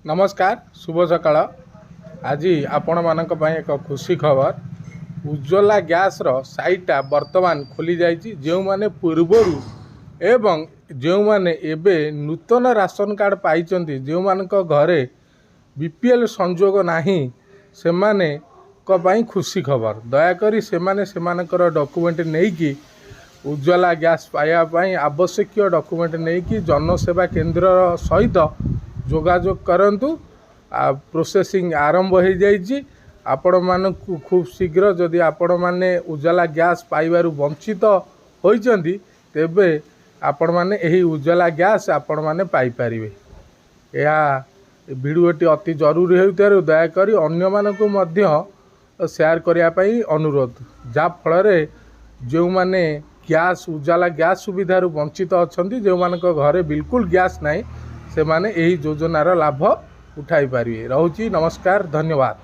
नमस्कार शुभ सकाळ। आज आपण मानक एक खुशी खबर उज्ज्वला गैस साइटा वर्तमान खोली जाइए। जो माने पूर्वर एवं जो माने एबे नूतन राशन कार्ड पाई जो मानक घरे बीपीएल संजोग नाही से माने को पाई खुशी खबर। दयाकरी से माने से मानकर डॉक्यूमेंट नहीं कि उज्ज्वला गैस पाइबापी आवश्यक डॉक्यूमेंट नहीं कि जनसेवा केंद्र सहित जोगाजोग करंतु। प्रोसेसिंग आरंभ हो जाइए। आपण मानकु खूब शीघ्र जदि आपण माने उज्ज्वला गैस पाइबारु वंचित होइचंदी तेबे आपण माने एही उज्ज्वला गैस आपण माने पाई परिबे। या वीडियोटी अति जरूरी होइतारु दयाकरी अन्य मानकु मध्य शेयर करिया पई अनुरोध, जा फल जो माने गैस उज्ज्वला गैस सुविधा वंचित अछंती, जो मानक घरे बिल्कुल गैस नहीं से माने एही योजनार लाभ उठाई पारिबे। रहुची नमस्कार, धन्यवाद।